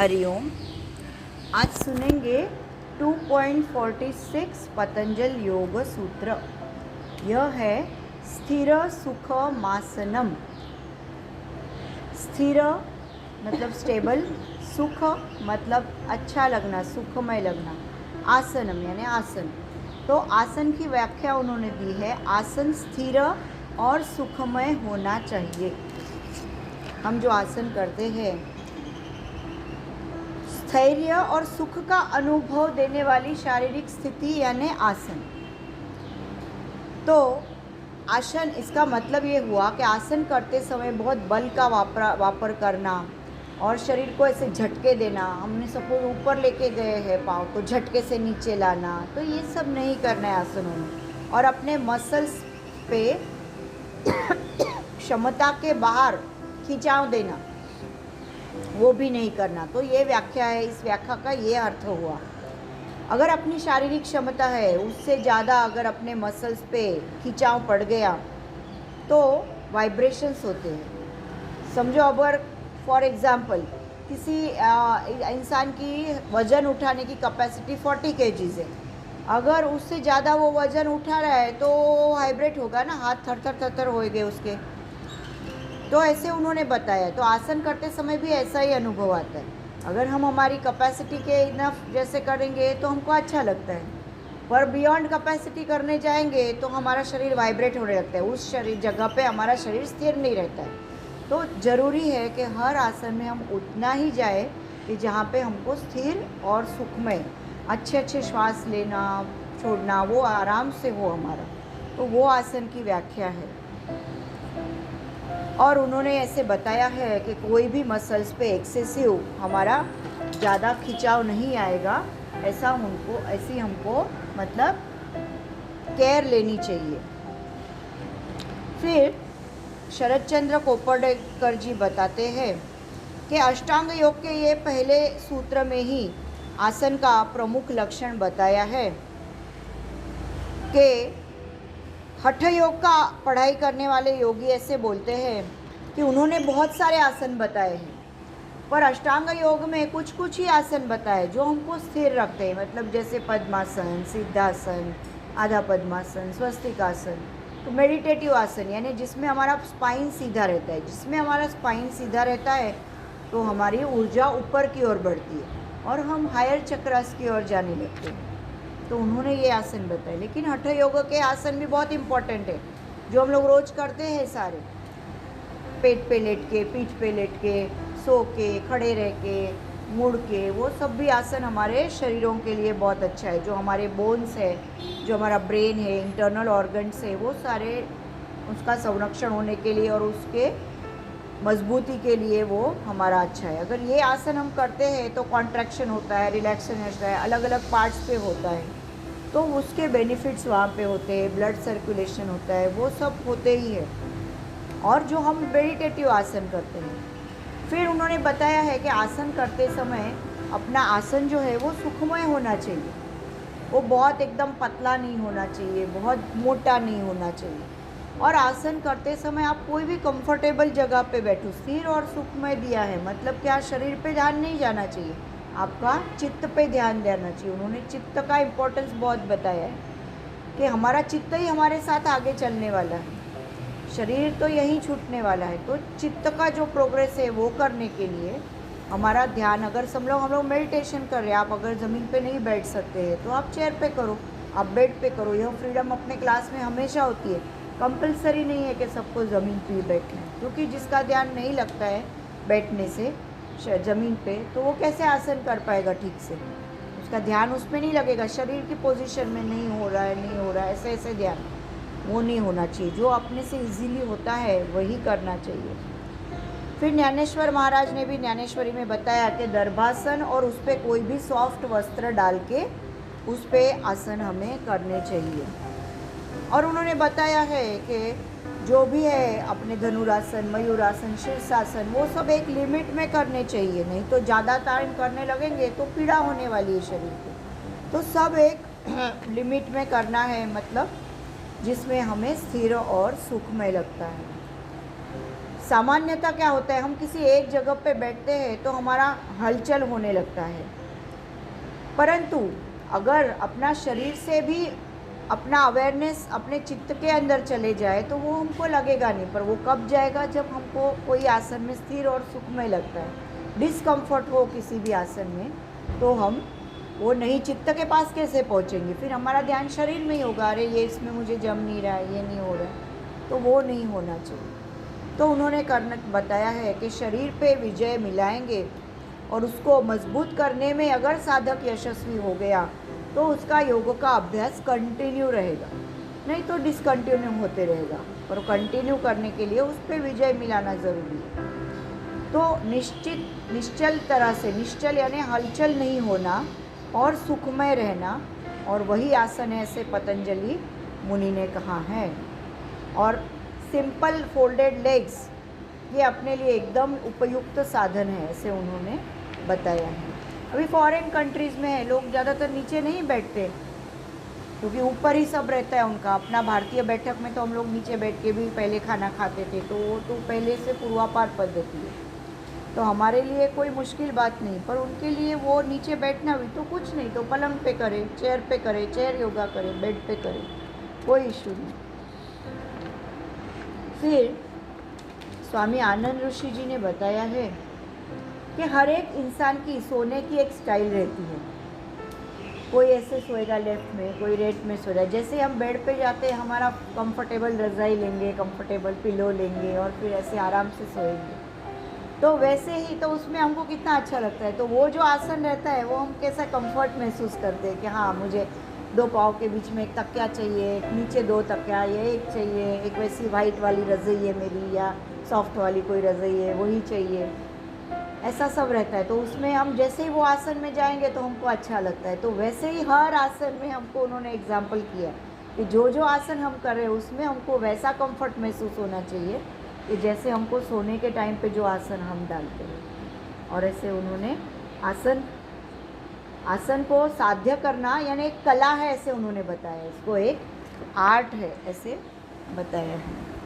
हरिओम। आज सुनेंगे 2.46 पतंजल योग सूत्र। यह है स्थिर सुखमासनम। स्थिर मतलब स्टेबल, सुख मतलब अच्छा लगना, सुखमय लगना, आसनम यानी आसन। तो आसन की व्याख्या उन्होंने दी है, आसन स्थिर और सुखमय होना चाहिए। हम जो आसन करते हैं, स्थैर्य और सुख का अनुभव देने वाली शारीरिक स्थिति यानी आसन। तो आसन, इसका मतलब ये हुआ कि आसन करते समय बहुत बल का वापर करना और शरीर को ऐसे झटके देना। हमने सपोज ऊपर लेके गए हैं पाँव को झटके से नीचे लाना, तो ये सब नहीं करना है आसनों में। और अपने मसल्स पे क्षमता के बाहर खिंचाव देना, वो भी नहीं करना। तो ये व्याख्या है, इस व्याख्या का ये अर्थ हुआ। अगर अपनी शारीरिक क्षमता है उससे ज़्यादा अगर अपने मसल्स पे खिंचाव पड़ गया तो वाइब्रेशंस होते हैं। समझो अगर फॉर एग्ज़ाम्पल किसी इंसान की वज़न उठाने की कैपेसिटी 40 kgs है, अगर उससे ज़्यादा वो वज़न उठा रहा है तो वाइब्रेट होगा ना, हाथ थर थर होएंगे उसके। तो ऐसे उन्होंने बताया। तो आसन करते समय भी ऐसा ही अनुभव आता है। अगर हम हमारी कैपेसिटी के इनफ जैसे करेंगे तो हमको अच्छा लगता है, पर बियॉन्ड कैपेसिटी करने जाएंगे तो हमारा शरीर वाइब्रेट होने लगता है, उस शरीर जगह पे हमारा शरीर स्थिर नहीं रहता है। तो ज़रूरी है कि हर आसन में हम उतना ही जाए कि जहाँ पे हमको स्थिर और सुखमय अच्छे श्वास लेना छोड़ना वो आराम से हो हमारा। तो वो आसन की व्याख्या है। और उन्होंने ऐसे बताया है कि कोई भी मसल्स पे एक्सेसिव हमारा ज़्यादा खिंचाव नहीं आएगा, ऐसी हमको मतलब केयर लेनी चाहिए। फिर शरद चंद्र कोपरडकर जी बताते हैं कि अष्टांग योग के ये पहले सूत्र में ही आसन का प्रमुख लक्षण बताया है कि हठ योग का पढ़ाई करने वाले योगी ऐसे बोलते हैं कि उन्होंने बहुत सारे आसन बताए हैं, पर अष्टांग योग में कुछ ही आसन बताए जो हमको स्थिर रखते हैं। मतलब जैसे पद्मासन, सिद्धासन, आधा पद्मासन, स्वस्तिकासन। तो मेडिटेटिव आसन यानी जिसमें हमारा स्पाइन सीधा रहता है। जिसमें हमारा स्पाइन सीधा रहता है तो हमारी ऊर्जा ऊपर की ओर बढ़ती है और हम हायर चक्रास की ओर जाने लगते हैं। तो उन्होंने ये आसन बताए। लेकिन हठ योग के आसन भी बहुत इम्पॉर्टेंट है जो हम लोग रोज़ करते हैं सारे। पेट पे लेट के, पीठ पे लेट के, सो के, खड़े रह के, मुड़ के, वो सब भी आसन हमारे शरीरों के लिए बहुत अच्छा है। जो हमारे बोन्स है, जो हमारा ब्रेन है, इंटरनल ऑर्गन्स है, वो सारे उसका संरक्षण होने के लिए और उसके मजबूती के लिए वो हमारा अच्छा है। अगर ये आसन हम करते हैं तो कॉन्ट्रैक्शन होता है, रिलैक्सेशन होता है, अलग अलग पार्ट्स पे होता है, तो उसके बेनिफिट्स वहाँ पे होते हैं, ब्लड सर्कुलेशन होता है, वो सब होते ही है। और जो हम मेडिटेटिव आसन करते हैं, फिर उन्होंने बताया है कि आसन करते समय अपना आसन जो है वो सुखमय होना चाहिए। वो बहुत एकदम पतला नहीं होना चाहिए, बहुत मोटा नहीं होना चाहिए। और आसन करते समय आप कोई भी कंफर्टेबल जगह पे बैठो, स्थिर और सुखमय दिया है। मतलब क्या, शरीर पे ध्यान नहीं जाना चाहिए, आपका चित्त पे ध्यान देना चाहिए। उन्होंने चित्त का इम्पोर्टेंस बहुत बताया है कि हमारा चित्त ही हमारे साथ आगे चलने वाला है, शरीर तो यहीं छूटने वाला है। तो चित्त का जो प्रोग्रेस है वो करने के लिए हमारा ध्यान, अगर हम लोग मेडिटेशन कर रहे हैं, आप अगर ज़मीन पे नहीं बैठ सकते हैं तो आप चेयर पे करो, आप बेड पे करो। यह फ्रीडम अपने क्लास में हमेशा होती है। कंपलसरी नहीं है कि सबको ज़मीन पे ही बैठना है, क्योंकि जिसका ध्यान नहीं लगता है बैठने से ज़मीन पे, तो वो कैसे आसन कर पाएगा ठीक से। उसका ध्यान उसमें नहीं लगेगा, शरीर की पोजीशन में नहीं हो रहा है, ऐसे ध्यान वो नहीं होना चाहिए। जो अपने से इजीली होता है वही करना चाहिए। फिर ज्ञानेश्वर महाराज ने भी ज्ञानेश्वरी में बताया कि दर्भासन और उस पर कोई भी सॉफ्ट वस्त्र डाल के उस पर आसन हमें करने चाहिए। और उन्होंने बताया है कि जो भी है अपने धनुरासन, मयूरासन, शीर्षासन, वो सब एक लिमिट में करने चाहिए, नहीं तो ज़्यादा टाइम करने लगेंगे तो पीड़ा होने वाली है शरीर को। तो सब एक लिमिट में करना है, मतलब जिसमें हमें स्थिर और सुखमय लगता है। सामान्यतः क्या होता है, हम किसी एक जगह पे बैठते हैं तो हमारा हलचल होने लगता है, परंतु अगर अपना शरीर से भी अपना अवेयरनेस अपने चित्त के अंदर चले जाए तो वो हमको लगेगा नहीं, पर वो कब जाएगा, जब हमको कोई आसन में स्थिर और सुखमय लगता है। डिस्कम्फर्ट हो किसी भी आसन में तो हम वो नहीं, चित्त के पास कैसे पहुँचेंगे, फिर हमारा ध्यान शरीर में ही होगा, अरे ये इसमें मुझे जम नहीं रहा है, ये नहीं हो रहा है, तो वो नहीं होना चाहिए। तो उन्होंने करना बताया है कि शरीर पे विजय मिलाएंगे और उसको मजबूत करने में अगर साधक यशस्वी हो गया तो उसका योग का अभ्यास कंटिन्यू रहेगा, नहीं तो डिसकंटिन्यू होते रहेगा, पर कंटिन्यू करने के लिए उस पर विजय मिलाना ज़रूरी है। तो निश्चल तरह से, निश्चल यानी हलचल नहीं होना और सुखमय रहना, और वही आसन है ऐसे पतंजलि मुनि ने कहा है। और सिंपल फोल्डेड लेग्स ये अपने लिए एकदम उपयुक्त साधन है, ऐसे उन्होंने बताया है। अभी फॉरेन कंट्रीज़ में है, लोग ज़्यादातर नीचे नहीं बैठते क्योंकि ऊपर ही सब रहता है उनका। अपना भारतीय बैठक में तो हम लोग नीचे बैठ के भी पहले खाना खाते थे, तो वो तो पहले से पूर्वापार पद्धति है, तो हमारे लिए कोई मुश्किल बात नहीं, पर उनके लिए वो नीचे बैठना भी तो कुछ नहीं, तो पलंग पे करे, चेयर पे करे, चेयर योगा करे, बेड पे करे, कोई इशू नहीं। फिर स्वामी आनंद ऋषि जी ने बताया है कि हर एक इंसान की सोने की एक स्टाइल रहती है। कोई ऐसे सोएगा लेफ्ट में, कोई राइट में सोएगा। जैसे हम बेड पे जाते हैं, हमारा कंफर्टेबल रज़ाई लेंगे, कंफर्टेबल पिलो लेंगे और फिर ऐसे आराम से सोएंगे, तो वैसे ही तो उसमें हमको कितना अच्छा लगता है। तो वो जो आसन रहता है वो हम कैसा कंफर्ट महसूस करते हैं कि हाँ, मुझे 2 पाँव के बीच में एक तकिया चाहिए, एक नीचे 2 तकिया, ये एक चाहिए, एक वैसी वाइट वाली रज़ाई है मेरी, या सॉफ्ट वाली कोई रज़ाई है वही चाहिए, ऐसा सब रहता है। तो उसमें हम जैसे ही वो आसन में जाएंगे तो हमको अच्छा लगता है। तो वैसे ही हर आसन में हमको उन्होंने एग्जाम्पल किया कि जो जो आसन हम कर रहे हैं उसमें हमको वैसा कंफर्ट महसूस होना चाहिए कि जैसे हमको सोने के टाइम पे जो आसन हम डालते हैं। और ऐसे उन्होंने आसन को साध्य करना यानी एक कला है, ऐसे उन्होंने बताया, इसको एक आर्ट है, ऐसे बताया है।